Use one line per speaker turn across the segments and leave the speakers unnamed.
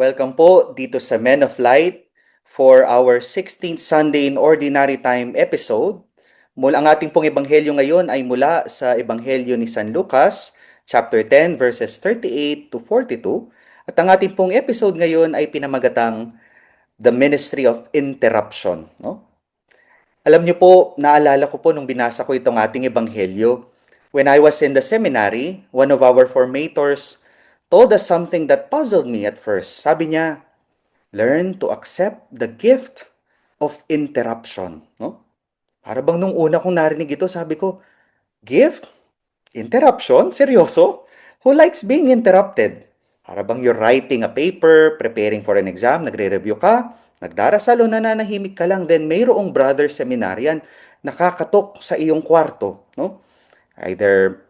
Welcome po dito sa Men of Light for our 16th Sunday in Ordinary Time episode. Ang ating pong ebanghelyo ngayon ay mula sa ebanghelyo ni San Lucas, chapter 10 verses 38 to 42. At ang ating pong episode ngayon ay pinamagatang The Ministry of Interruption. No? Alam niyo po, naalala ko po nung binasa ko itong ating ebanghelyo. When I was in the seminary, one of our formators told us something that puzzled me at first. Sabi niya, learn to accept the gift of interruption. No? Para bang nung una kong narinig ito, sabi ko, gift? Interruption? Seryoso? Who likes being interrupted? Para bang you're writing a paper, preparing for an exam, nagre-review ka, nagdarasal o nananahimik ka lang, then mayroong brother seminarian nakakatok sa iyong kwarto. No? Either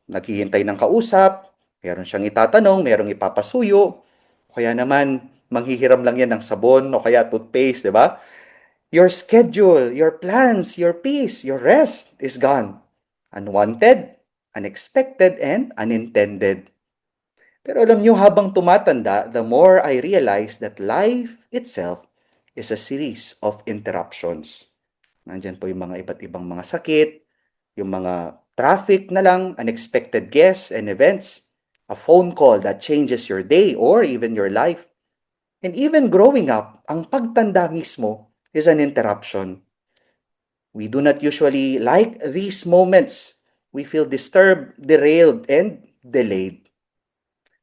naghihintay ng kausap, meron siyang itatanong, merong ipapasuyo, o kaya naman manghihiram lang yan ng sabon o kaya toothpaste, di ba? Your schedule, your plans, your peace, your rest is gone. Unwanted, unexpected, and unintended. Pero alam nyo, habang tumatanda, the more I realize that life itself is a series of interruptions. Nandyan po yung mga iba't ibang mga sakit, yung mga traffic na lang, unexpected guests and events, a phone call that changes your day or even your life. And even growing up, ang pagtanda mismo is an interruption. We do not usually like these moments. We feel disturbed, derailed, and delayed.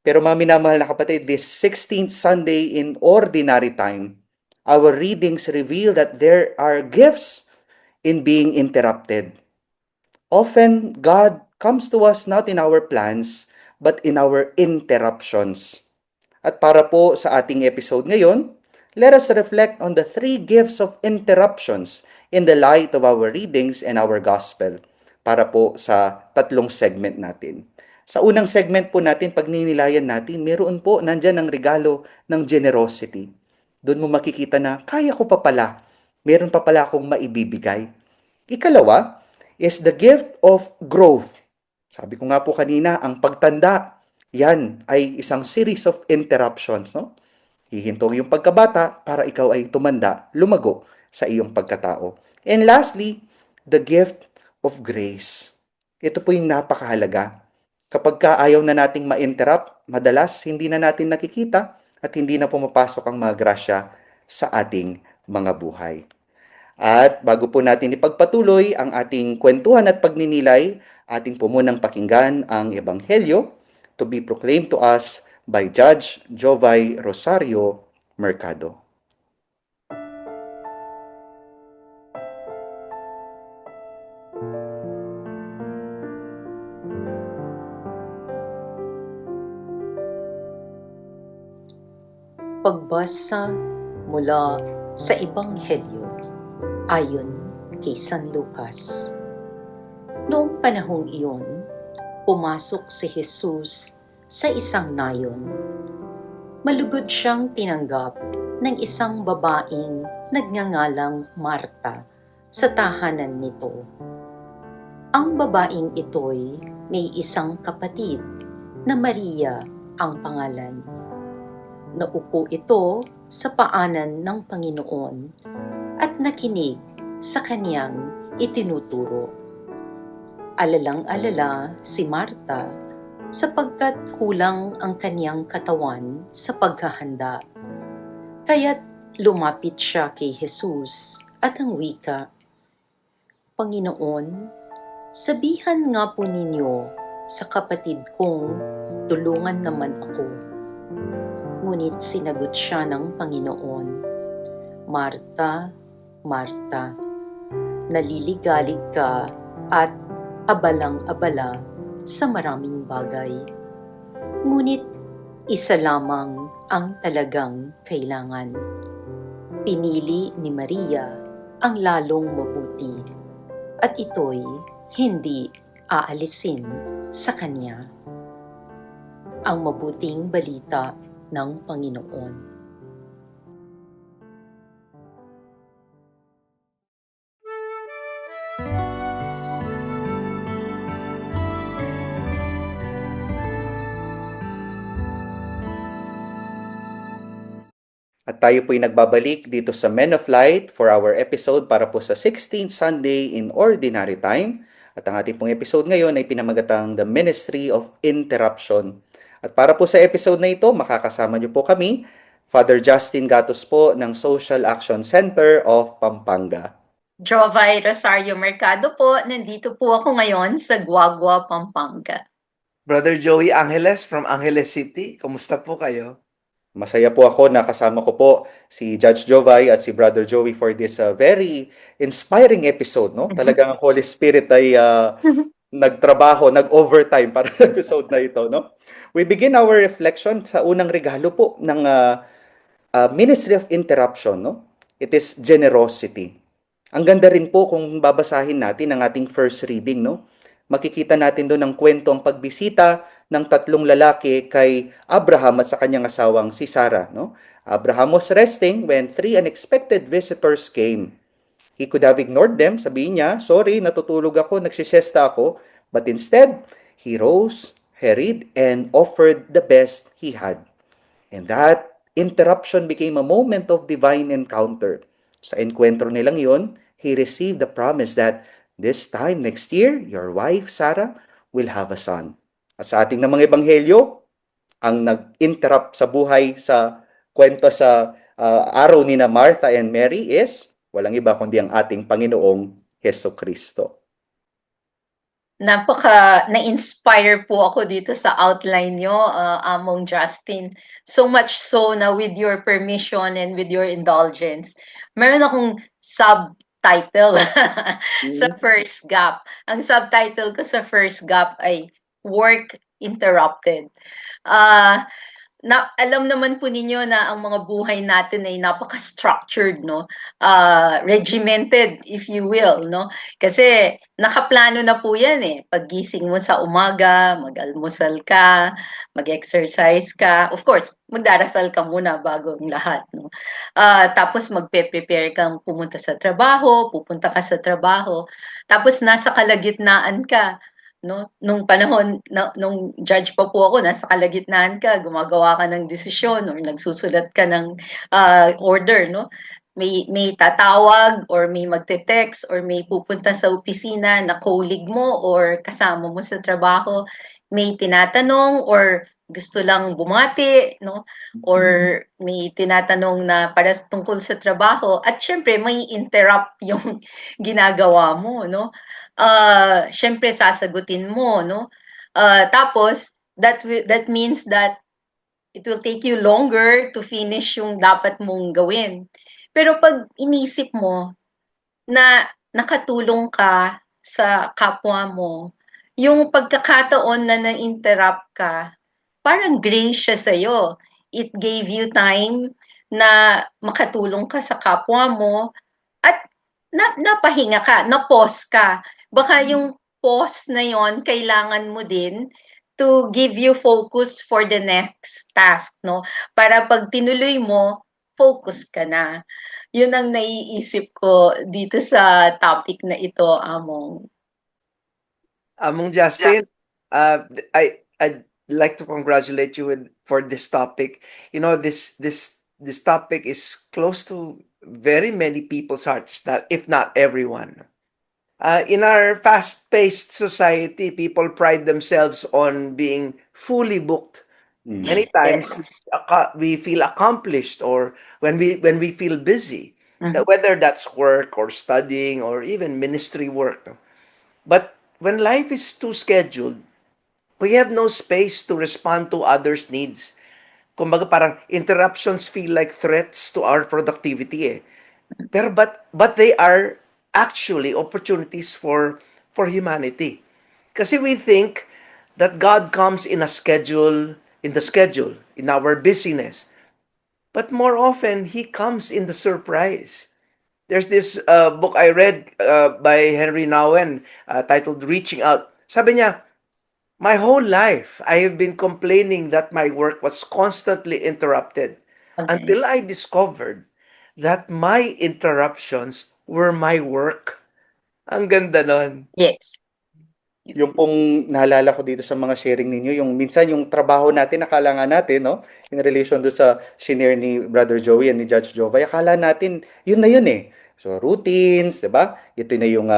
Pero mga minamahal na kapatid, this 16th Sunday in Ordinary Time, our readings reveal that there are gifts in being interrupted. Often, God comes to us not in our plans, but in our interruptions. At para po sa ating episode ngayon, let us reflect on the three gifts of interruptions in the light of our readings and our gospel para po sa tatlong segment natin. Sa unang segment po natin, pag ninilayan natin, meron po nandyan ang regalo ng generosity. Doon mo makikita na, kaya ko pa pala. Meron pa pala akong maibibigay. Ikalawa is the gift of growth. Sabi ko nga po kanina, ang pagtanda, yan ay isang series of interruptions. No? Hihintong yung pagkabata para ikaw ay tumanda, lumago sa iyong pagkatao. And lastly, the gift of grace. Ito po yung napakahalaga. Kapag ka ayaw na nating ma-interrupt, madalas hindi na natin nakikita at hindi na pumapasok ang mga grasya sa ating mga buhay. At bago po natin ipagpatuloy ang ating kwentuhan at pagninilay, ating po munang pakinggan ang Ebanghelyo to be proclaimed to us by Judge Jovay Rosario Mercado.
Pagbasa mula sa Ebanghelyo ayon kay San Lucas. Noong panahong iyon, pumasok si Jesus sa isang nayon. Malugod siyang tinanggap ng isang babaeng nagngangalang Marta sa tahanan nito. Ang babaeng ito'y may isang kapatid na Maria ang pangalan. Naupo ito sa paanan ng Panginoon at nakinig sa kaniyang itinuturo. Alalang-alala si Marta sapagkat kulang ang kaniyang katawan sa paghahanda. Kaya't lumapit siya kay Jesus at ang wika, Panginoon, sabihan nga po ninyo sa kapatid kong tulungan naman ako. Ngunit sinagot siya ng Panginoon, Marta, Marta, naliligalig ka at abalang-abala sa maraming bagay. Ngunit isa lamang ang talagang kailangan. Pinili ni Maria ang lalong mabuti at ito'y hindi aalisin sa kanya. Ang mabuting balita ng Panginoon.
At tayo po'y nagbabalik dito sa Men of Light for our episode para po sa 16th Sunday in Ordinary Time. At ang ating pong episode ngayon ay pinamagatang The Ministry of Interruption. At para po sa episode na ito, makakasama niyo po kami, Father Justin Gatos po ng Social Action Center of Pampanga.
Jovay Rosario Mercado po, nandito po ako ngayon sa Guagua, Pampanga.
Brother Joey Angeles from Angeles City. Kumusta po kayo?
Masaya po ako na kasama ko po si Judge Jovay at si Brother Joey for this very inspiring episode, no? Talagang ang Holy Spirit ay nagtrabaho, nag-overtime para sa episode na ito, no? We begin our reflection sa unang regalo po ng Ministry of Interruption, no? It is generosity. Ang ganda rin po kung babasahin natin ang ating first reading, no? Makikita natin doon ang kwento ang pagbisita ng tatlong lalaki kay Abraham at sa kanyang asawang si Sarah, no? Abraham was resting when three unexpected visitors came. He could have ignored them, sabihin niya, sorry, natutulog ako, nagsisiesta ako. But instead, he rose, hurried, and offered the best he had. And that interruption became a moment of divine encounter. Sa enkwentro nilang yon, he received the promise that this time next year, your wife, Sarah, will have a son. At sa ating namang ebanghelyo, ang nag-interrupt sa buhay sa kwento sa araw ni na Martha and Mary is walang iba kundi ang ating Panginoong Heso Kristo.
Na-inspire po ako dito sa outline nyo, Among Justin. So much so na with your permission and with your indulgence, meron akong subtitle sa first gap. Ang subtitle ko sa first gap ay Work Interrupted. Alam naman po ninyo na ang mga buhay natin ay napaka-structured, no? Regimented, if you will, no? Kasi nakaplano na po yan eh. Paggising mo sa umaga, mag-almusal ka, mag-exercise ka. Of course, magdarasal ka muna bago ang lahat, no? Tapos magpe-prepare kang pumunta sa trabaho, pupunta ka sa trabaho. Tapos nasa kalagitnaan ka, no? Nung panahon nung judge pa po ako, nasa kalagitnaan ka, gumagawa ka ng desisyon or nagsusulat ka ng order, no? May tatawag or may magte-text or may pupunta sa opisina na colleague mo or kasama mo sa trabaho, may tinatanong or gusto lang bumati, no? Or may tinatanong na para tungkol sa trabaho at syempre may interrupt yung ginagawa mo, no? Syempre sasagutin mo, no? Tapos that means that it will take you longer to finish yung dapat mong gawin. Pero pag inisip mo na nakatulong ka sa kapwa mo, yung pagkakataon na na-interrupt ka, parang grace siya sa'yo. It gave you time na makatulong ka sa kapwa mo at napahinga ka, na-pause ka. Baka yung pause na yon kailangan mo din to give you focus for the next task, no? Para pag tinuloy mo, focus ka na. Yun ang naiisip ko dito sa topic na ito, Among.
Among Justin, I'd like to congratulate you for this topic. You know, this topic is close to very many people's hearts, if not everyone. In our fast-paced society, people pride themselves on being fully booked. Many times we feel accomplished, or when we feel busy, whether that's work or studying or even ministry work. No? But when life is too scheduled, we have no space to respond to others' needs. Kumbaga parang interruptions feel like threats to our productivity eh. Pero but they are actually opportunities for humanity. Kasi we think that God comes in the schedule, in our busyness. But more often, He comes in the surprise. There's this book I read by Henry Nouwen titled Reaching Out. Sabi niya, my whole life, I have been complaining that my work was constantly interrupted until I discovered that my interruptions were my work. Ang ganda nun.
Yes.
Yung pong naalala ko dito sa mga sharing ninyo, yung minsan yung trabaho natin, akala nga natin, no? In relation do sa shinare ni Brother Joey and ni Judge Jovay, akala natin, yun na yun eh. So, routines, di ba? Ito na yung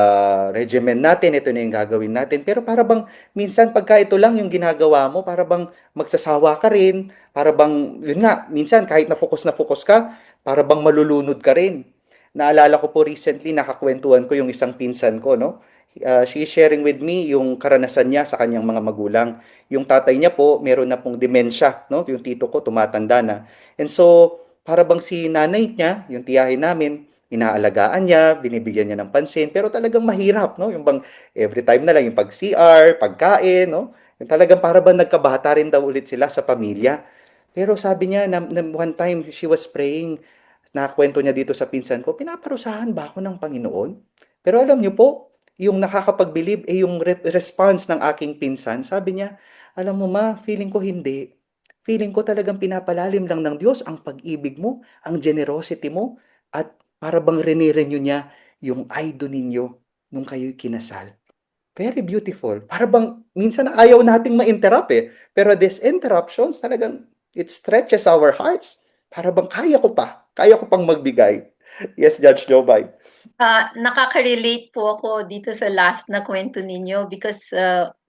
regimen natin, ito na yung gagawin natin. Pero para bang, minsan pagka ito lang yung ginagawa mo, para bang magsasawa ka rin, para bang, yun nga, minsan kahit na focus ka, para bang malulunod ka rin. Naalala ko po recently, nakakwentuhan ko yung isang pinsan ko, no? She is sharing with me yung karanasan niya sa kanyang mga magulang. Yung tatay niya po, meron na pong demensya, no? Yung tito ko, tumatanda na. And so, para bang si nanay niya, yung tiyahin namin, inaalagaan niya, binibigyan niya ng pansin, pero talagang mahirap, no? Yung bang every time na lang, yung pag-CR, pagkain, no? Yung talagang para bang nagkabata rin daw ulit sila sa pamilya. Pero sabi niya, na one time she was praying, nakakwento niya dito sa pinsan ko, pinaparusahan ba ako ng Panginoon? Pero alam niyo po, yung nakakapag-believe, yung response ng aking pinsan, sabi niya, alam mo ma, feeling ko hindi. Feeling ko talagang pinapalalim lang ng Diyos ang pag-ibig mo, ang generosity mo, at para bang rinirenew niya yung idol ninyo nung kayo'y kinasal. Very beautiful. Para bang minsan ayaw nating ma-interrupt eh. Pero these interruptions talagang it stretches our hearts. Para bang kaya ko pang magbigay. Yes, Judge Joe Biden.
Nakaka-relate po ako dito sa last na kwento ninyo because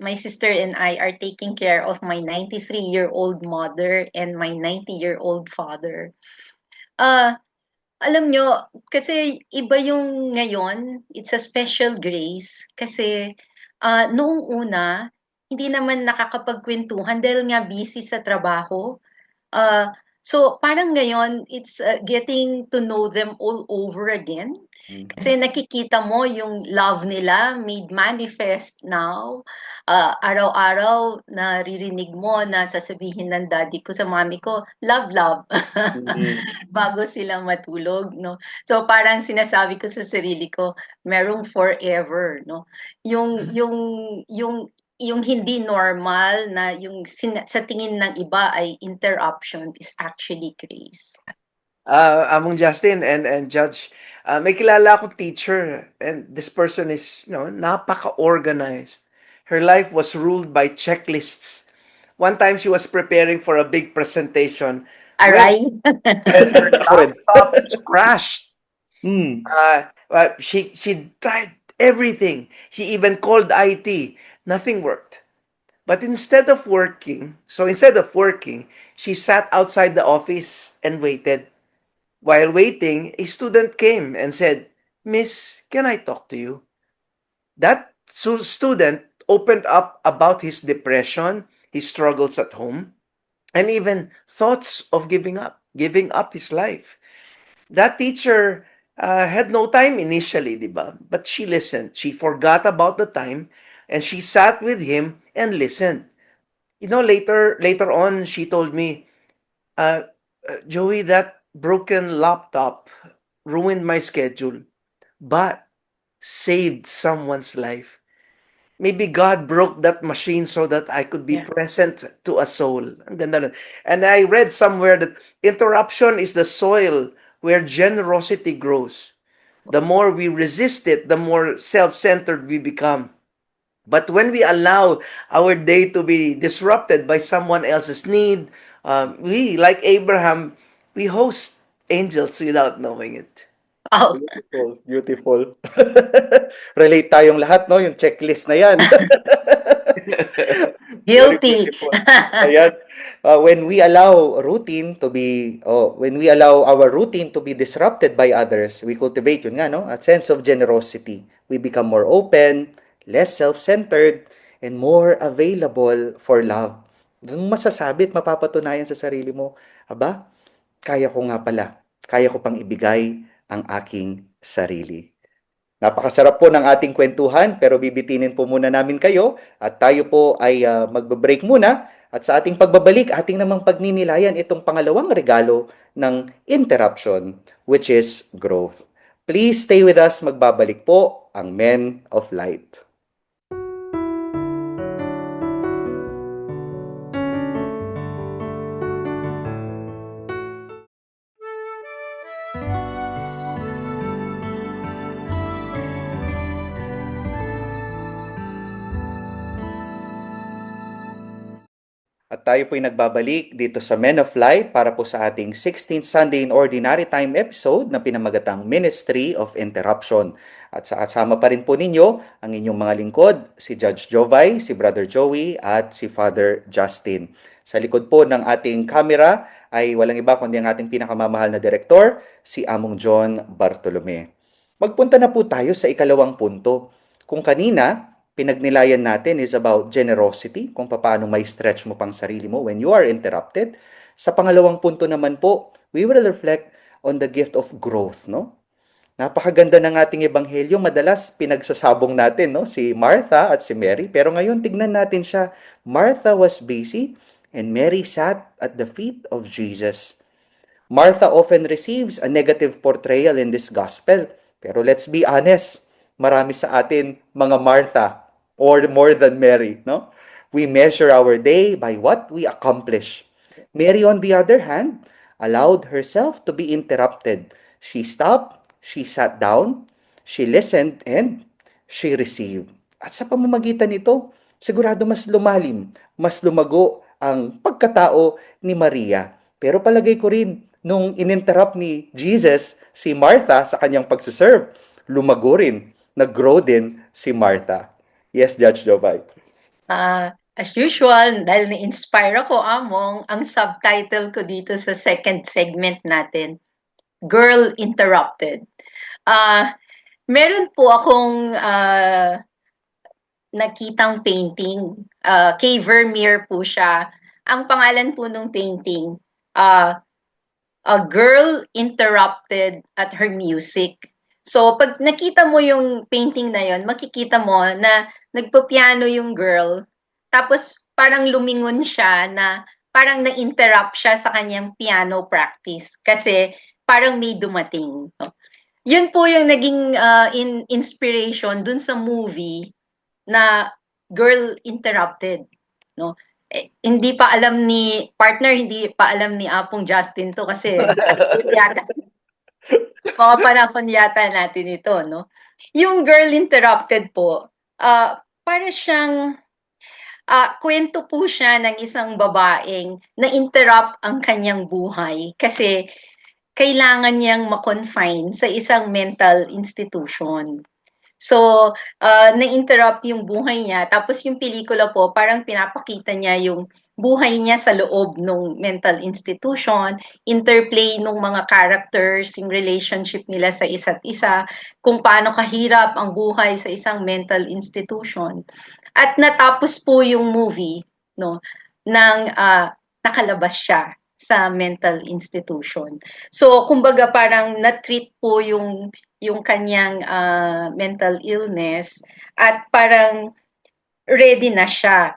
my sister and I are taking care of my 93-year-old mother and my 90-year-old father. Ah, Alam nyo, kasi iba yung ngayon, it's a special grace kasi noong una, hindi naman nakakapagkwentuhan dahil nga busy sa trabaho. So parang ngayon, it's getting to know them all over again. Kasi nakikita mo yung love nila made manifest now. Araw-araw naririnig mo na sasabihin ng daddy ko sa mami ko, love, love.
Mhm.
Bago sila matulog, no? So parang sinasabi ko sa sarili ko, merong forever, no? Yung yung yung yung hindi normal na yung sa tingin ng iba ay interruption is actually grace.
Among Justin and Judge, may kilala akong teacher and this person is, napaka-organized. Her life was ruled by checklists. One time she was preparing for a big presentation when
Aray.
her
Ako rin.
laptop crashed.
Hmm.
She tried everything. She even called IT. Nothing worked. But instead of working, she sat outside the office and waited. While waiting, a student came and said, Miss, can I talk to you? That student opened up about his depression, his struggles at home, and even thoughts of giving up his life. That teacher had no time initially, diba? But she listened. She forgot about the time and she sat with him and listened. Later on, she told me, uh, Joey, that broken laptop ruined my schedule, but saved someone's life. Maybe God broke that machine so that I could be
Yeah.
present to a soul. Ang ganda nun. And I read somewhere that interruption is the soil where generosity grows. The more we resist it, the more self-centered we become. But when we allow our day to be disrupted by someone else's need, we, like Abraham, we host angels without knowing it.
Wow.
Beautiful, beautiful. Relate tayong lahat, no? Yung checklist na yan. Very
Guilty.
beautiful. Ayan. When we allow our routine to be disrupted by others, we cultivate yun nga, no? A sense of generosity. We become more open, less self-centered, and more available for love. Doon mo masasabi at mapapatunayan sa sarili mo, aba, kaya ko nga pala. Kaya ko pang ibigay ang aking sarili. Napakasarap po ng ating kwentuhan pero bibitinin po muna namin kayo at tayo po ay magbe-break muna at sa ating pagbabalik, ating namang pagninilayan itong pangalawang regalo ng interruption which is growth. Please stay with us, magbabalik po ang Men of Light. At tayo po'y nagbabalik dito sa Men of Light para po sa ating 16th Sunday in Ordinary Time episode na pinamagatang Ministry of Interruption. At sa kasama pa rin po ninyo ang inyong mga lingkod, si Judge Jovay, si Brother Joey at si Father Justin. Sa likod po ng ating camera ay walang iba kundi ang ating pinakamamahal na direktor, si Among John Bartolome. Magpunta na po tayo sa ikalawang punto. Kung kanina, pinagnilayan natin is about generosity, kung paano may stretch mo pang sarili mo when you are interrupted. Sa pangalawang punto naman po, we will reflect on the gift of growth, no? Napakaganda ng ating ebanghelyo, madalas pinagsasabong natin, no, si Martha at si Mary, pero ngayon tignan natin siya. Martha was busy and Mary sat at the feet of Jesus. Martha often receives a negative portrayal in this gospel. Pero let's be honest, marami sa atin mga Martha or more than Mary, no? We measure our day by what we accomplish. Mary, on the other hand, allowed herself to be interrupted. She stopped, she sat down, she listened, and she received. At sa pamamagitan nito, sigurado mas lumalim, mas lumago ang pagkatao ni Maria. Pero palagay ko rin, nung ininterrupt ni Jesus si Martha sa kanyang pagsiserve, lumago rin, nag-grow din si Martha. Yes, Judge Jovay.
As usual, dahil na-inspire ako, Among, ang subtitle ko dito sa second segment natin, Girl Interrupted. Meron po akong nakitang painting. Kay Vermeer po siya. Ang pangalan po nung painting, A Girl Interrupted at Her Music. So, pag nakita mo yung painting na yon, makikita mo na nagpo-piano yung girl, tapos parang lumingon siya na parang na-interrupt siya sa kanyang piano practice kasi parang may dumating. No? Yun po yung naging inspiration dun sa movie na Girl Interrupted. No? Hindi pa alam ni partner, hindi pa alam ni Apong Justin to kasi yata mga panahon yata natin ito, no? Yung Girl Interrupted po, para siyang kwento po siya ng isang babaeng na-interrupt ang kanyang buhay kasi kailangan niyang ma-confine sa isang mental institution. So, na-interrupt yung buhay niya. Tapos yung pelikula po, parang pinapakita niya yung buhay niya sa loob ng mental institution, interplay ng mga characters, yung relationship nila sa isa't isa, kung paano kahirap ang buhay sa isang mental institution. At natapos po yung movie, no, nang nakalabas siya sa mental institution. So, kumbaga parang na-treat po yung kanyang mental illness at parang ready na siya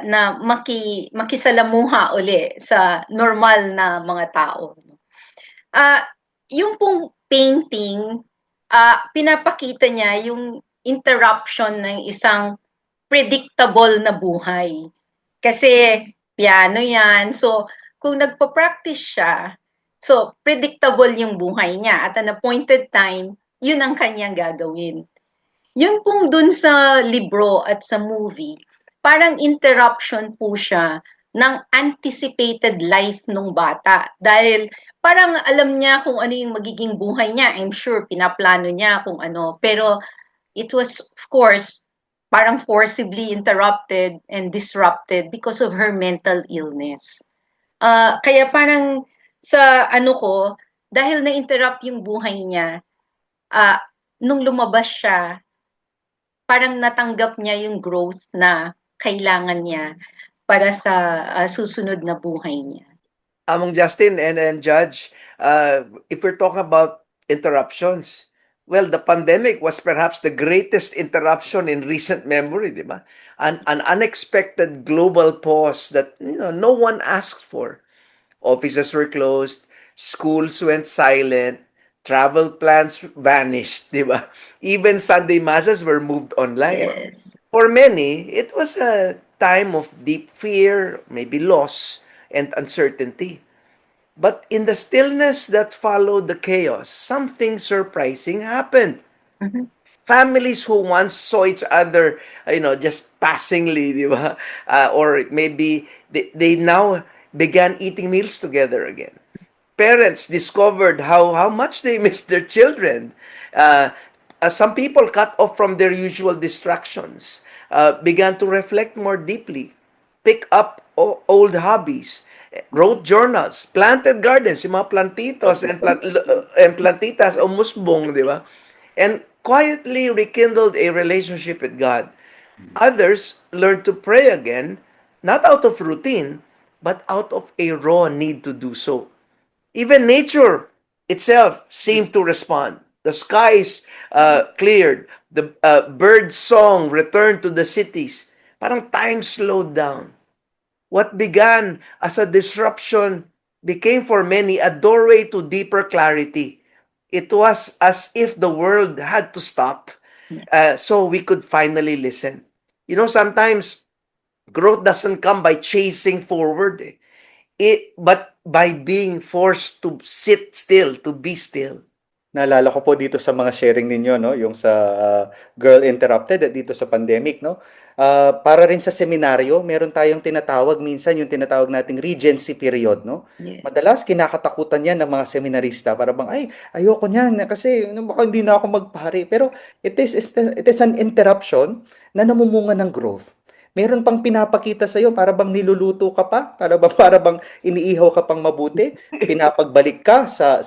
na makisalamuha uli sa normal na mga tao. Yung pong painting, pinapakita niya yung interruption ng isang predictable na buhay. Kasi piano yan. So, kung nagpa-practice siya, so predictable yung buhay niya. At an appointed time, yun ang kanyang gagawin. Yun pong dun sa libro at sa movie, parang interruption po siya ng anticipated life nung bata. Dahil parang alam niya kung ano yung magiging buhay niya. I'm sure pinaplano niya kung ano. Pero it was, of course, parang forcibly interrupted and disrupted because of her mental illness. Kaya parang sa ano ko, dahil na-interrupt yung buhay niya, nung lumabas siya, parang natanggap niya yung growth na kailangan niya para sa susunod na buhay niya.
Among Justin and Judge, if we're talking about interruptions, well, the pandemic was perhaps the greatest interruption in recent memory, di ba? An unexpected global pause that no one asked for. Offices were closed, schools went silent, travel plans vanished, di ba? Even Sunday masses were moved online.
Yes.
For many, it was a time of deep fear, maybe loss, and uncertainty. But in the stillness that followed the chaos, something surprising happened.
Mhm.
Families who once saw each other, just passingly, di ba? Or maybe they now began eating meals together again. Parents discovered how much they missed their children. Uh, some people cut off from their usual distractions, began to reflect more deeply, pick up old hobbies, wrote journals, planted gardens, yung mga plantitos and plantitas o musbong, di ba? And quietly rekindled a relationship with God. Others learned to pray again, not out of routine, but out of a raw need to do so. Even nature itself seemed to respond. The skies cleared. The bird song returned to the cities. Parang time slowed down. What began as a disruption became for many a doorway to deeper clarity. It was as if the world had to stop so we could finally listen. Sometimes growth doesn't come by chasing forward. But by being forced to sit still, to be still.
Naalala ko po dito sa mga sharing ninyo, no, yung sa Girl Interrupted at dito sa pandemic, no. Para rin sa seminaryo, meron tayong tinatawag minsan yung tinatawag nating regency period, no.
Yes.
Madalas kinakatakutan yan ng mga seminarista para bang ay ayoko niyan kasi baka hindi na ako magpahari. Pero it is an interruption na namumunga ng growth. Meron pang pinapakita sa iyo para bang niluluto ka pa, para bang iniihaw ka pang mabuti, pinapagbalik ka sa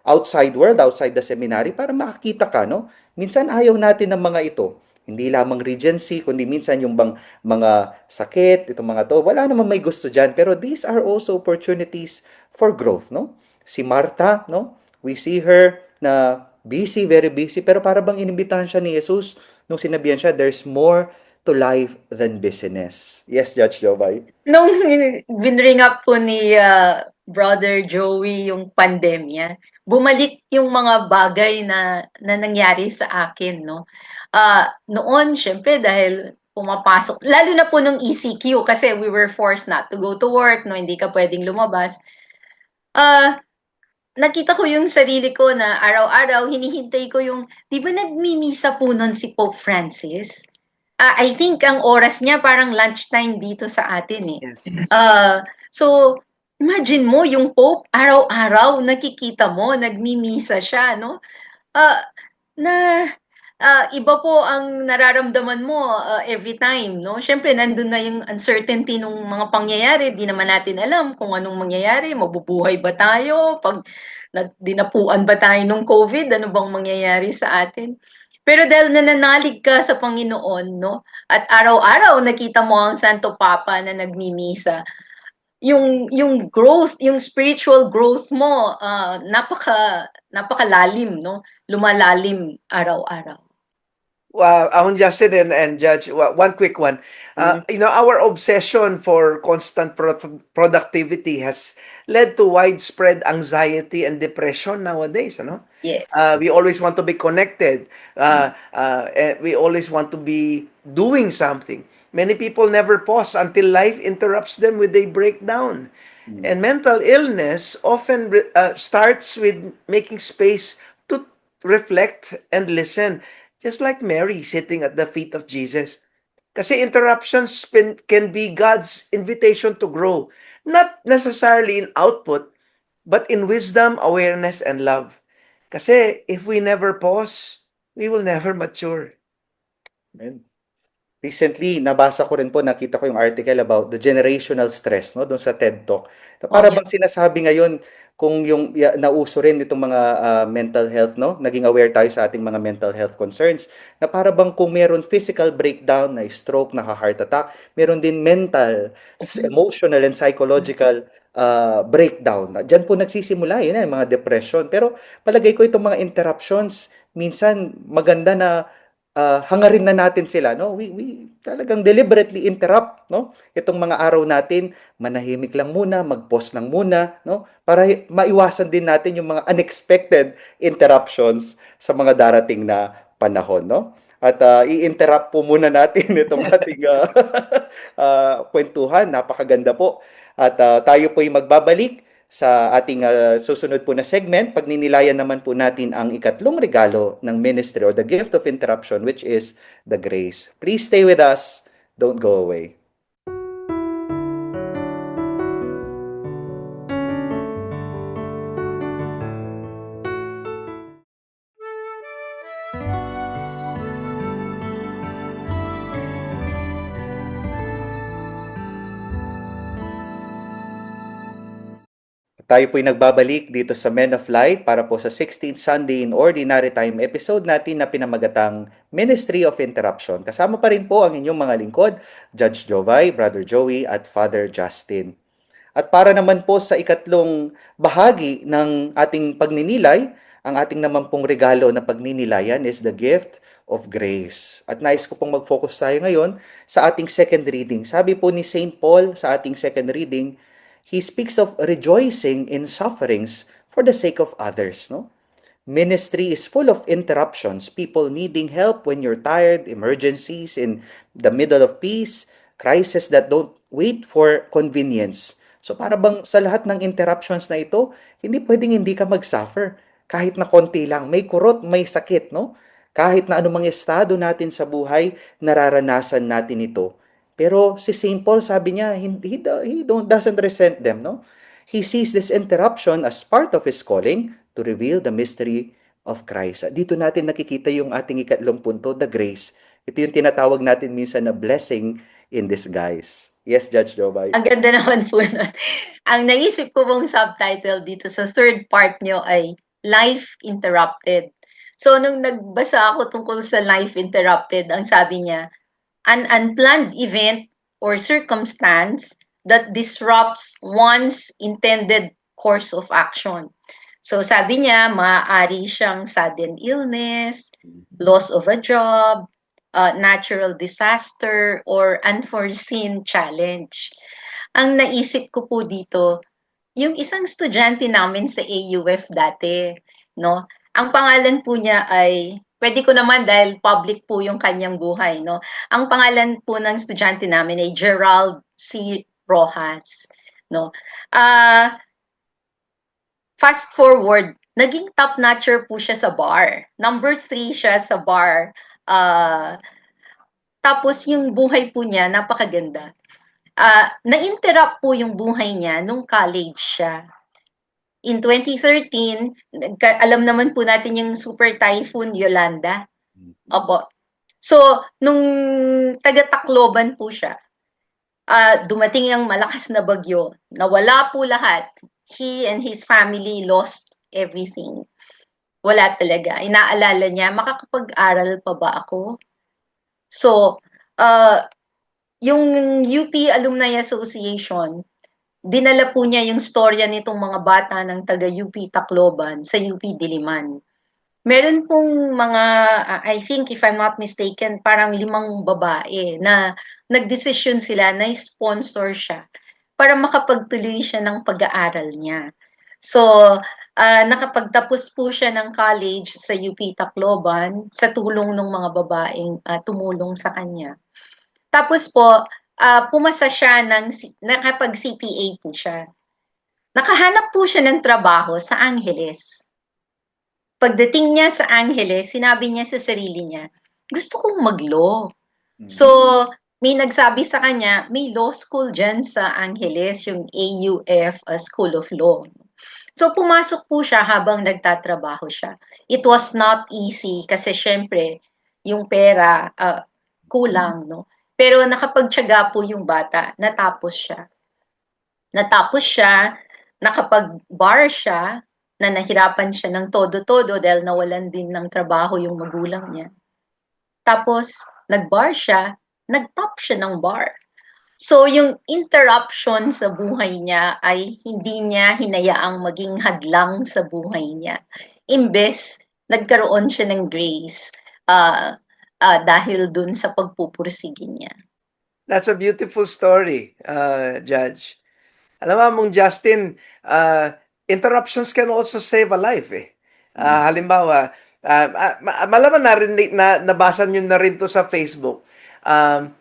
outside world, outside the seminary para makakita ka, no? Minsan ayaw natin ng mga ito. Hindi lamang regency, kundi minsan yung bang mga sakit, itong mga to. Wala naman may gusto diyan, pero these are also opportunities for growth, no? Si Martha, no? We see her na busy, very busy, pero para bang inimbitahan siya ni Jesus nung sinabihan siya, there's more to life than business. Yes, Judge Jovay.
Nung binring up po ni Brother Joey yung pandemya, bumalik yung mga bagay na nangyari sa akin, no? Noon, syempre, dahil pumapasok, lalo na po nung ECQ, kasi we were forced not to go to work, no? Hindi ka pwedeng lumabas. Nakita ko yung sarili ko na araw-araw, hinihintay ko yung, di ba nagmimisa po nun si Pope Francis? I think ang oras niya parang lunchtime dito sa atin eh.
Yes.
So, imagine mo yung Pope, araw-araw nakikita mo, nagmimisa siya, no? Iba po ang nararamdaman mo every time, no? Siyempre, nandun na yung uncertainty ng mga pangyayari. Di naman natin alam kung anong mangyayari. Mabubuhay ba tayo? Pag dinapuan ba tayo ng COVID? Ano bang mangyayari sa atin? Pero dahil nananalig ka sa Panginoon, no? At araw-araw nakita mo ang Santo Papa na nagmimisa, yung growth, yung spiritual growth mo, napakalalim, no? Lumalalim araw-araw.
Ahon Justin and Judge, one quick one. Our obsession for constant productivity has led to widespread anxiety and depression nowadays, ano?
Yes.
We always want to be connected. We always want to be doing something. Many people never pause until life interrupts them with a breakdown. And mental illness often starts with making space to reflect and listen. Just like Mary sitting at the feet of Jesus. Kasi interruptions can be God's invitation to grow. Not necessarily in output, but in wisdom, awareness, and love. Kasi if we never pause, we will never mature.
Amen. Recently, nabasa ko rin po, nakita ko yung article about the generational stress, no, doon sa TED Talk. Para bang sinasabi ngayon, kung yung nauso rin itong mga mental health, no, naging aware tayo sa ating mga mental health concerns, na para bang kung meron physical breakdown, na stroke, na heart attack, meron din mental, emotional, and psychological breakdown. Diyan po nagsisimula yun, mga depression. Pero palagay ko itong mga interruptions, minsan maganda na hangarin na natin sila, no? We talagang deliberately interrupt, no? Itong mga araw natin, manahimik lang muna, mag-pause lang muna, no? Para maiwasan din natin yung mga unexpected interruptions sa mga darating na panahon, no? At i-interrupt po muna natin itong ating kwentuhan. Napakaganda po. At tayo po ay magbabalik Sa ating susunod po na segment, pagninilayan naman po natin ang ikatlong regalo ng ministry or the gift of interruption, which is the grace. Please stay with us. Don't go away. Tayo po'y nagbabalik dito sa Men of Light para po sa 16th Sunday in Ordinary Time episode natin na pinamagatang Ministry of Interruption. Kasama pa rin po ang inyong mga lingkod, Judge Jovay, Brother Joey at Father Justin. At para naman po sa ikatlong bahagi ng ating pagninilay, ang ating naman pong regalo na pagninilayan is the gift of grace. At nais ko pong mag-focus tayo ngayon sa ating second reading. Sabi po ni St. Paul sa ating second reading, he speaks of rejoicing in sufferings for the sake of others, no? Ministry is full of interruptions, people needing help when you're tired, emergencies in the middle of peace, crises that don't wait for convenience. So para bang sa lahat ng interruptions na ito, hindi pwedeng hindi ka mag-suffer. Kahit na konti lang, may kurot, may sakit, no? Kahit na anumang estado natin sa buhay, nararanasan natin ito. Pero si St. Paul sabi niya, doesn't resent them, no? He sees this interruption as part of his calling to reveal the mystery of Christ. Dito natin nakikita yung ating ikatlong punto, the grace. Ito yung tinatawag natin minsan na blessing in disguise. Yes, Judge Jobay.
Ang ganda naman po nun. Ang naisip ko pong subtitle dito sa third part nyo ay Life Interrupted. So, nung nagbasa ako tungkol sa Life Interrupted, ang sabi niya, an unplanned event or circumstance that disrupts one's intended course of action. So sabi niya, maaari siyang sudden illness, loss of a job, natural disaster, or unforeseen challenge. Ang naisip ko po dito, yung isang estudyante namin sa AUF dati, no? Ang pangalan po niya ay, pwede ko naman dahil public po yung kanyang buhay, no? Ang pangalan po ng estudyante namin ay Gerald C. Rojas, no? Fast forward, naging top notcher po siya sa bar. Number 3 siya sa bar. Tapos yung buhay po niya, napakaganda. Na-interrupt po yung buhay niya nung college siya. In 2013, alam naman po natin yung Super Typhoon Yolanda. Opo. So, nung taga-Tacloban po siya, dumating ang malakas na bagyo. Nawala po lahat. He and his family lost everything. Wala talaga. Inaalala niya, makakapag-aral pa ba ako? So, yung UP Alumni Association, dinala po niya yung storya nitong mga bata ng taga-UP Tacloban sa UP Diliman. Meron pong mga, I think if I'm not mistaken, parang 5 babae na nagdesisyon sila na sponsor siya para makapagtuloy siya ng pag-aaral niya. So, nakapagtapos po siya ng college sa UP Tacloban sa tulong ng mga babaeng tumulong sa kanya. Tapos po, pumasa siya nakapag-CPA po siya. Nakahanap po siya ng trabaho sa Angeles. Pagdating niya sa Angeles, sinabi niya sa sarili niya, gusto kong mag-law. So, may nagsabi sa kanya, may law school dyan sa Angeles, yung AUF, School of Law. So, pumasok po siya habang nagtatrabaho siya. It was not easy kasi syempre, yung pera kulang, no? Pero nakapagtiyaga po yung bata, natapos siya. Nakapag-bar siya, na nahirapan siya ng todo-todo dahil nawalan din ng trabaho yung magulang niya. Tapos, nag-bar siya, nag-top siya ng bar. So, yung interruption sa buhay niya ay hindi niya hinayaang maging hadlang sa buhay niya. Imbes, nagkaroon siya ng grace dahil dun sa pagpupursige niya.
That's a beautiful story, Judge. Alam mo, Justin, interruptions can also save a life eh. Halimbawa, malaman nabasa nyo na rin to sa Facebook. Her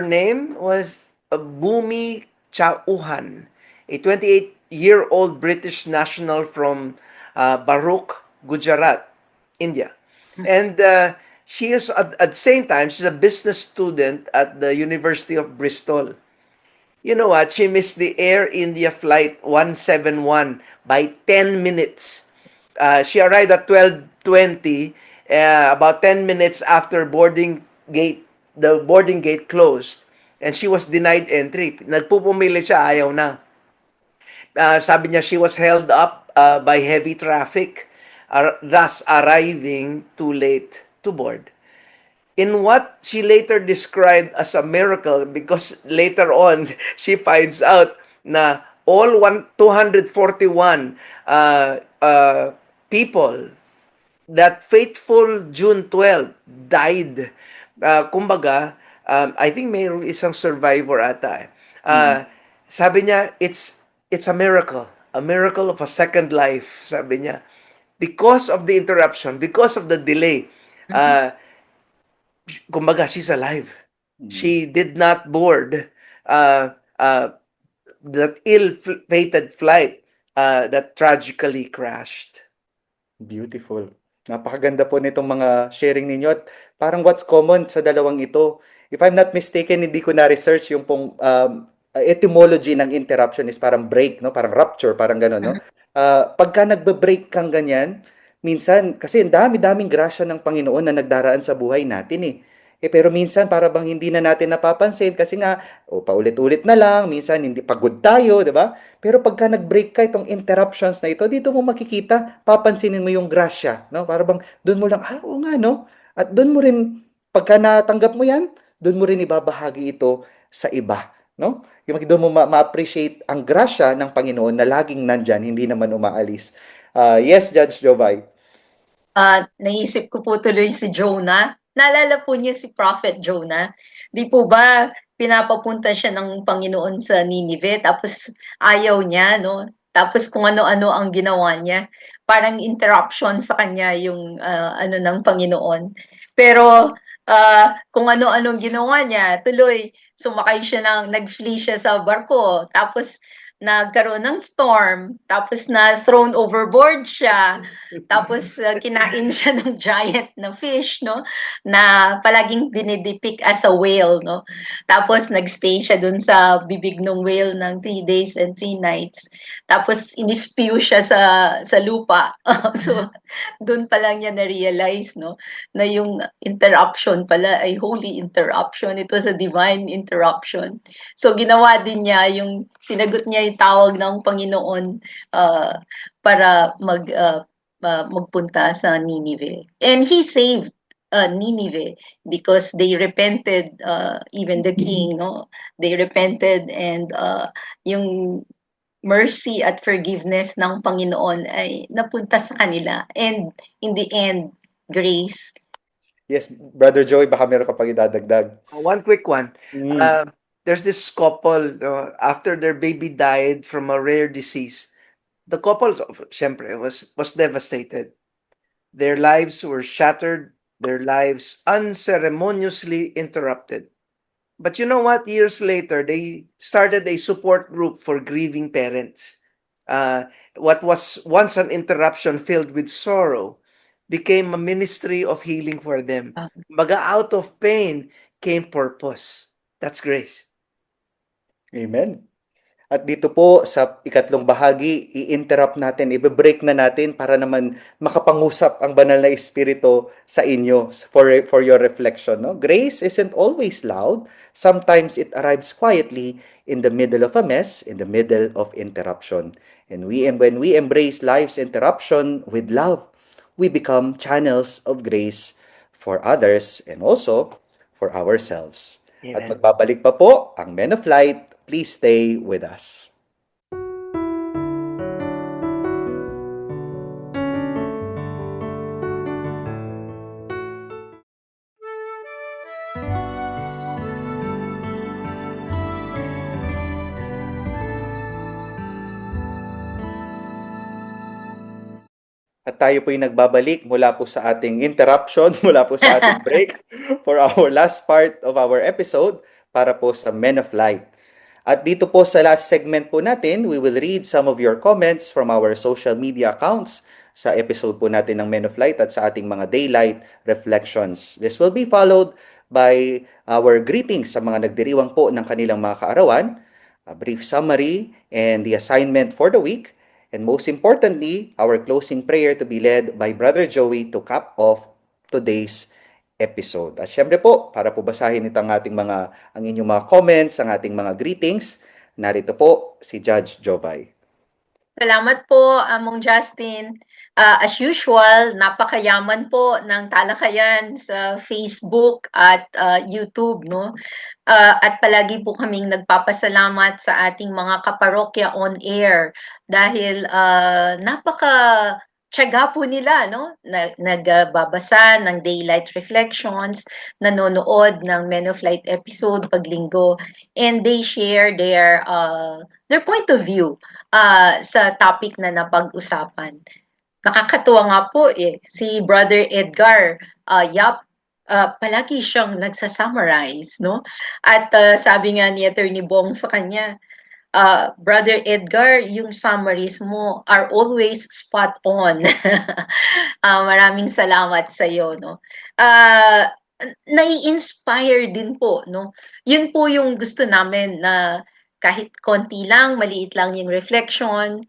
name was Bumi Chauhan. a 28-year-old British national from Baruk, Gujarat, India. And she is, at the same time, she's a business student at the University of Bristol. You know what? She missed the Air India flight 171 by 10 minutes. She arrived at 12:20, about 10 minutes after the boarding gate closed, and she was denied entry. Nagpupumili siya, ayaw na. Sabi niya she was held up by heavy traffic, thus arriving too late to board. In what she later described as a miracle, because later on she finds out na all 241 people that fateful June 12 died. Kumbaga, I think may isang survivor ata. Sabi niya, it's a miracle of a second life, sabi niya. Because of the interruption, because of the delay, kumbaga, she's alive. She did not board that ill-fated flight that tragically crashed.
Beautiful. Napakaganda po nitong mga sharing ninyo at parang what's common sa dalawang ito. If I'm not mistaken, hindi ko na-research yung pong etymology ng interruption is parang break, no? Parang rupture, parang gano'n, no? Pagka nagbe-break kang ganyan, minsan, kasi ang dami-daming grasya ng Panginoon na nagdaraan sa buhay natin eh. Pero minsan para bang hindi na natin napapansin kasi nga paulit-ulit na lang, minsan hindi pagod tayo, 'di ba? Pero pagka nag-break ka itong interruptions na ito, dito mo makikita, papansinin mo yung grasya, no? Para bang doon mo lang, oo nga, no? At doon mo rin pagka natanggap mo 'yan, doon mo rin ibabahagi ito sa iba, no? Yung doon mo ma-appreciate ang grasya ng Panginoon na laging nandyan, hindi naman umaalis. Yes, Judge Jovay.
Naisip ko po tuloy si Jonah. Naalala po niyo si Prophet Jonah? Di po ba pinapapunta siya ng Panginoon sa Ninive tapos ayaw niya, no? Tapos kung ano-ano ang ginawa niya. Parang interruption sa kanya yung ano ng Panginoon. Pero kung ano-anong ginawa niya, tuloy sumakay siya nag-flee siya sa barko. Tapos nagkaroon ng storm, tapos na thrown overboard siya, tapos kinain siya ng giant na fish, no? Na palaging dinidepict as a whale, no? Tapos nagstay siya dun sa bibig ng whale ng 3 days and 3 nights. Tapos inispew siya sa lupa. So dun pa lang niya na-realize, no? Na yung interruption pala ay holy interruption. It was a divine interruption. So ginawa din niya yung sinagot niya yung tawag ng Panginoon para magpunta sa Ninive. And he saved Ninive because they repented, even the king, no? They repented and yung mercy at forgiveness ng Panginoon ay napunta sa kanila. And in the end, grace.
Yes, Brother Joy, baka meron ka pang idadagdag.
One quick one.
Mm.
There's this couple, after their baby died from a rare disease, the couple, syempre, was devastated. Their lives were shattered, their lives unceremoniously interrupted. But you know what? Years later, they started a support group for grieving parents. What was once an interruption filled with sorrow became a ministry of healing for them. Baga out of pain came purpose. That's grace.
Amen. At dito po sa ikatlong bahagi, i-interrupt natin, i-break na natin para naman makapangusap ang banal na espiritu sa inyo for your reflection. No? Grace isn't always loud. Sometimes it arrives quietly in the middle of a mess, in the middle of interruption. And when we embrace life's interruption with love, we become channels of grace for others and also for ourselves. At
Amen.
magbabalik pa po ang Men of Light. Please stay with us. At tayo po yung nagbabalik mula po sa ating interruption, mula po sa ating break for our last part of our episode para po sa Men of Light. At dito po sa last segment po natin, we will read some of your comments from our social media accounts sa episode po natin ng Men of Light at sa ating mga daylight reflections. This will be followed by our greetings sa mga nagdiriwang po ng kanilang mga kaarawan, a brief summary, and the assignment for the week, and most importantly, our closing prayer to be led by Brother Joey to cap off today's episode. At syempre po, para po basahin ang inyong mga comments, ang ating mga greetings, narito po si Judge Jovay.
Salamat po, Among Justin. As usual, napakayaman po ng talakayan sa Facebook at YouTube, no? At palagi po kaming nagpapasalamat sa ating mga kaparokya on air dahil tiyaga po nila, no? Nagbabasa ng daylight reflections, nanonood ng Men of Light episode pag linggo, and they share their point of view sa topic na napag-usapan. Nakakatuwa nga po si Brother Edgar, palagi siyang nagsa-summarize, no? At sabi nga ni Attorney Bong sa kanya, Brother Edgar, yung summaries mo are always spot on. Maraming salamat sa iyo, no? Nai-inspire din po, no? Yun po yung gusto namin na kahit konti lang, maliit lang yung reflection,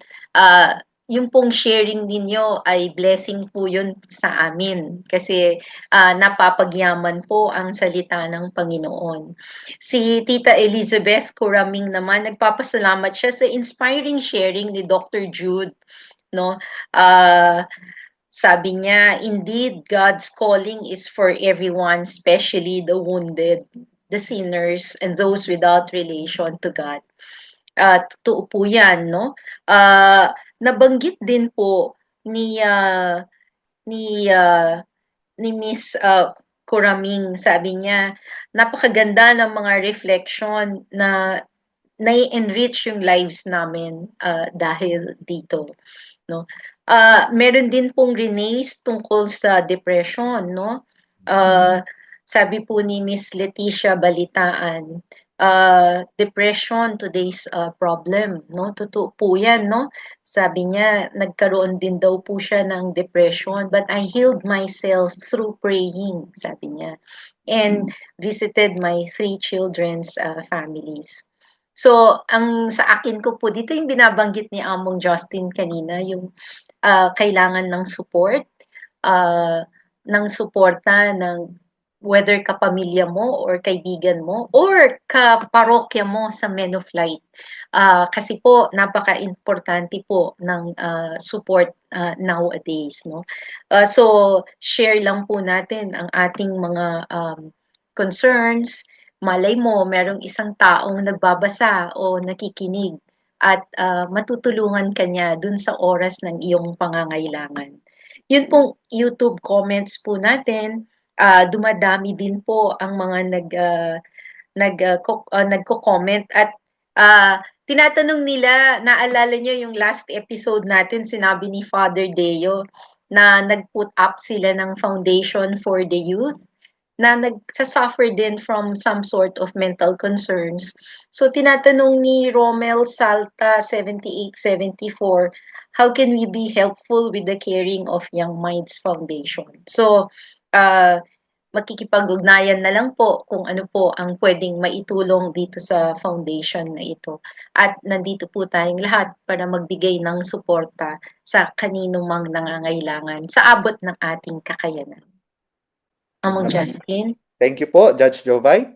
yung pong sharing ninyo ay blessing po yun sa amin kasi napapagyaman po ang salita ng Panginoon. Si Tita Elizabeth Kuraming naman, nagpapasalamat siya sa inspiring sharing ni Dr. Jude, no? Sabi niya, indeed, God's calling is for everyone, especially the wounded, the sinners, and those without relation to God. Totoo po yan, no? Nabanggit din po ni Miss Kuraming, sabi niya, napakaganda ng mga reflection na nai-enrich yung lives namin dahil dito, no? Meron din pong Renee's tungkol sa depression, no? Sabi po ni Miss Leticia Balitaan, depression today's problem, no? Totoo po yan, no? Sabi niya, nagkaroon din daw po siya ng depression, but I healed myself through praying, sabi niya, and visited my 3 children's families. So, ang sa akin ko po dito yung binabanggit ni Among Justin kanina, yung kailangan ng support, ng suporta ng whether kapamilya mo or kaibigan mo or kaparokya mo sa Men of Light. Kasi po, napaka-importante po ng support nowadays, no? So, share lang po natin ang ating mga concerns. Malay mo, merong isang taong nagbabasa o nakikinig at matutulungan ka niya dun sa oras ng iyong pangangailangan. Yun pong YouTube comments po natin, dumadami din po ang mga nagko-comment at tinatanong nila, naalala nyo yung last episode natin, sinabi ni Father Deo na nag-put up sila ng foundation for the youth na nagsasuffer din from some sort of mental concerns. So tinatanong ni Romel Salta 7874, how can we be helpful with the caring of Young Minds Foundation? So makikipag-ugnayan na lang po kung ano po ang pwedeng maitulong dito sa foundation na ito. At nandito po tayong lahat para magbigay ng suporta sa kanino mang nangangailangan sa abot ng ating kakayanan. Among Justin.
Thank you po, Judge Jovay.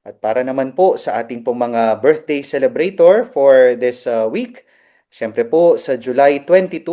At para naman po sa ating pong mga birthday celebrator for this week, syempre po sa July 22,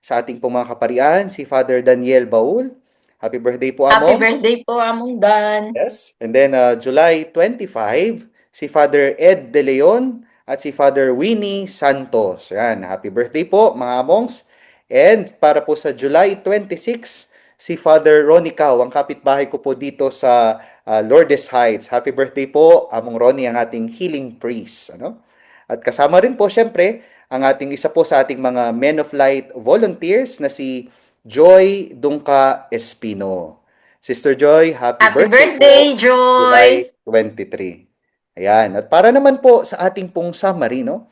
sa ating pong mga kaparian, si Father Daniel Baul. Happy birthday po,
Happy
Among.
birthday po, Among Dan.
Yes. And then July 25, si Father Ed De Leon at si Father Winnie Santos. Yan, happy birthday po mga Amongs. And para po sa July 26, si Father Ronnie Cao, ang kapitbahay ko po dito sa Lourdes Heights. Happy birthday po, Among Ronnie, ang ating healing priest. Ano? At kasama rin po, syempre, ang ating isa po sa ating mga Men of Light volunteers na si Joy Dungka Espino. Sister Joy, happy birthday
birthday,
po,
Joy!
July 23. Ayan. At para naman po sa ating pong summary, no?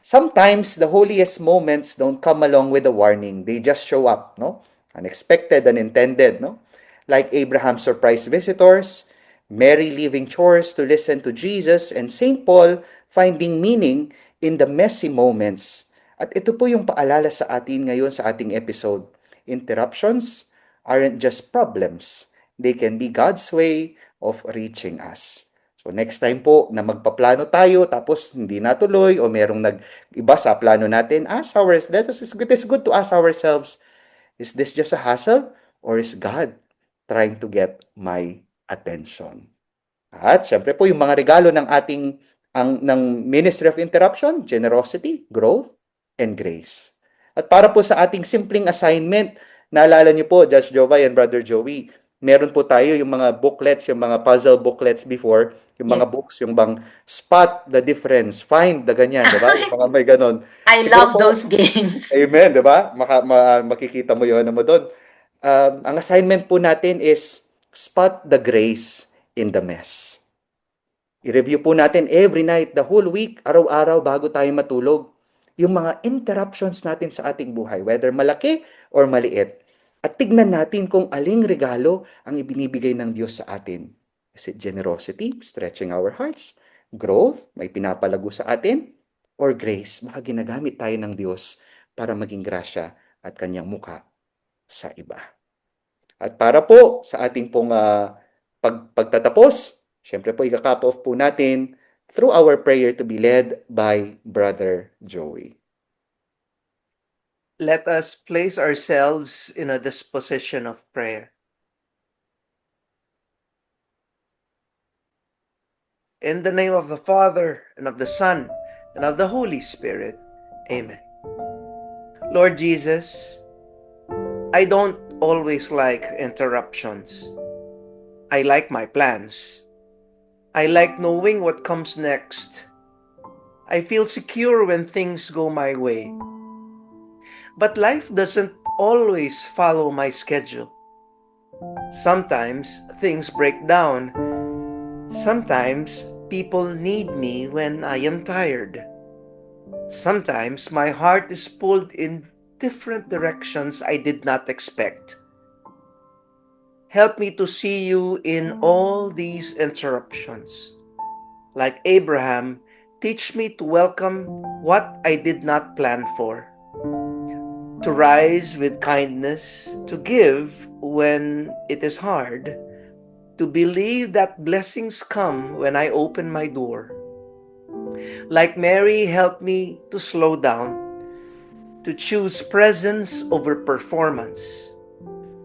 Sometimes the holiest moments don't come along with a warning. They just show up, no? Unexpected, unintended, no? Like Abraham's surprise visitors, Mary leaving chores to listen to Jesus, and St. Paul finding meaning in the messy moments. At ito po yung paalala sa atin ngayon sa ating episode. Interruptions aren't just problems. They can be God's way of reaching us. So next time po na magpaplano tayo tapos hindi natuloy o merong nag-iba sa plano natin, it is good to ask ourselves, is this just a hassle or is God trying to get my attention? At syempre po yung mga regalo ng ng Ministry of Interruption, generosity, growth, and grace. At para po sa ating simpleng assignment, naalala niyo po, Judge Jovay and Brother Joey, meron po tayo yung mga booklets, yung mga puzzle booklets before, yung mga
Yes.
books, yung bang spot the difference, find the ganyan, di ba? Yung mga may ganon.
I
Siguro
love
po,
those games.
amen, di ba? Makikita mo yun mo doon. Ang assignment po natin is spot the grace in the mess. I-review po natin every night, the whole week, araw-araw bago tayo matulog, yung mga interruptions natin sa ating buhay, whether malaki or maliit. At tignan natin kung aling regalo ang ibinibigay ng Diyos sa atin. Is it generosity, stretching our hearts? Growth, may pinapalago sa atin? Or grace, baka ginagamit tayo ng Diyos para maging grasya at kanyang muka sa iba. At para po sa ating pong pagtatapos, syempre po i-cap off po natin through our prayer to be led by Brother Joey.
Let us place ourselves in a disposition of prayer. In the name of the Father, and of the Son, and of the Holy Spirit. Amen. Lord Jesus, I don't always like interruptions. I like my plans. I like knowing what comes next. I feel secure when things go my way. But life doesn't always follow my schedule. Sometimes things break down. Sometimes people need me when I am tired. Sometimes my heart is pulled in different directions I did not expect. Help me to see you in all these interruptions. Like Abraham, teach me to welcome what I did not plan for. To rise with kindness, to give when it is hard, to believe that blessings come when I open my door. Like Mary, help me to slow down, to choose presence over performance,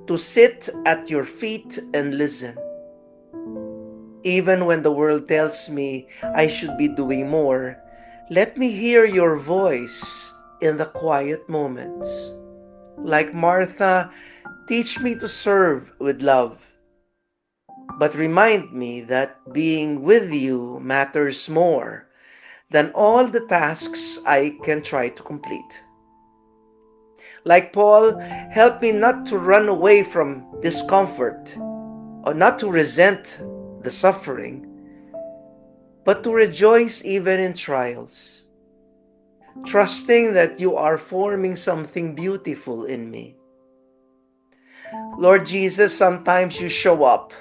to sit at your feet and listen. Even when the world tells me I should be doing more, let me hear your voice in the quiet moments. Like Martha, teach me to serve with love. But remind me that being with you matters more than all the tasks I can try to complete. Like Paul, help me not to run away from discomfort or not to resent the suffering, but to rejoice even in trials, trusting that you are forming something beautiful in me. Lord Jesus, sometimes you show up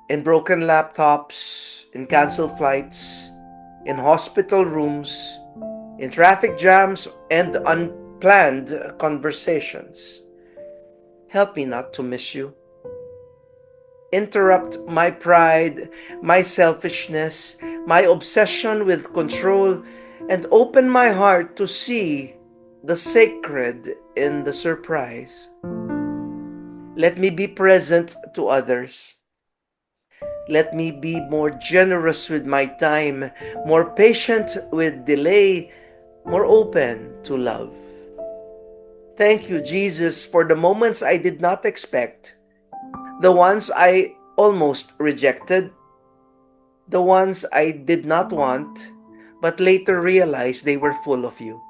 in broken laptops, in canceled flights, in hospital rooms, in traffic jams, and unplanned conversations. Help me not to miss you. Interrupt my pride, my selfishness, my obsession with control, and open my heart to see the sacred in the surprise. Let me be present to others. Let me be more generous with my time, more patient with delay, more open to love. Thank you, Jesus, for the moments I did not expect, the ones I almost rejected, the ones I did not want, but later realized they were full of you.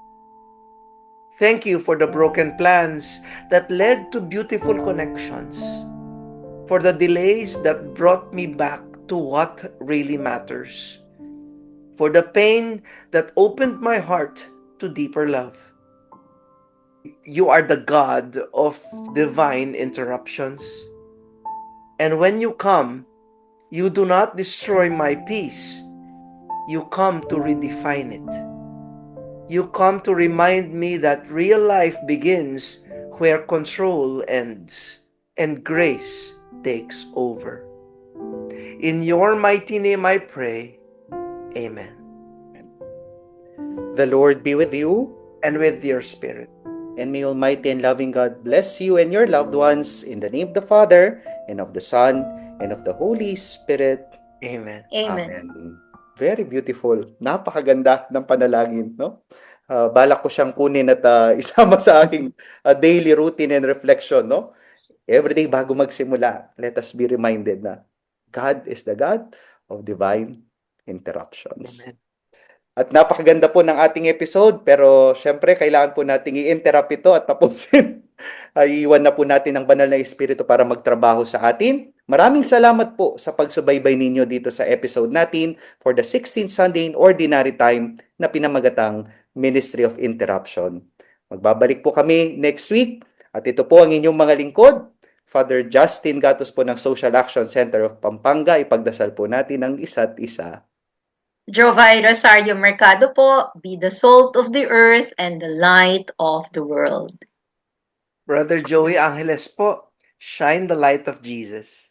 Thank you for the broken plans that led to beautiful connections, for the delays that brought me back to what really matters, for the pain that opened my heart to deeper love. You are the God of divine interruptions. And when you come, you do not destroy my peace. You come to redefine it. You come to remind me that real life begins where control ends and grace takes over. In your mighty name I pray. Amen.
The Lord be with you,
And with your spirit.
and may Almighty and loving God bless you and your loved ones in the name of the Father, and of the Son, and of the Holy Spirit.
Amen.
Amen.
Amen. Very beautiful. Napakaganda ng panalangin, no? Balak ko siyang kunin at isama sa aking daily routine and reflection, no? Every day bago magsimula, let us be reminded na God is the God of divine interruptions.
Amen.
At napakaganda po ng ating episode, pero syempre kailangan po nating i-interrupt ito at tapusin. Iiwan na po natin ang banal na espiritu para magtrabaho sa atin. Maraming salamat po sa pagsubaybay ninyo dito sa episode natin for the 16th Sunday in Ordinary Time na pinamagatang Ministry of Interruption. Magbabalik po kami next week at ito po ang inyong mga lingkod, Father Justin Gatos po ng Social Action Center of Pampanga. Ipagdasal po natin ang isa't isa.
Jovay Rosario Mercado po, be the salt of the earth and the light of the world.
Brother Joey Angeles po, shine the light of Jesus.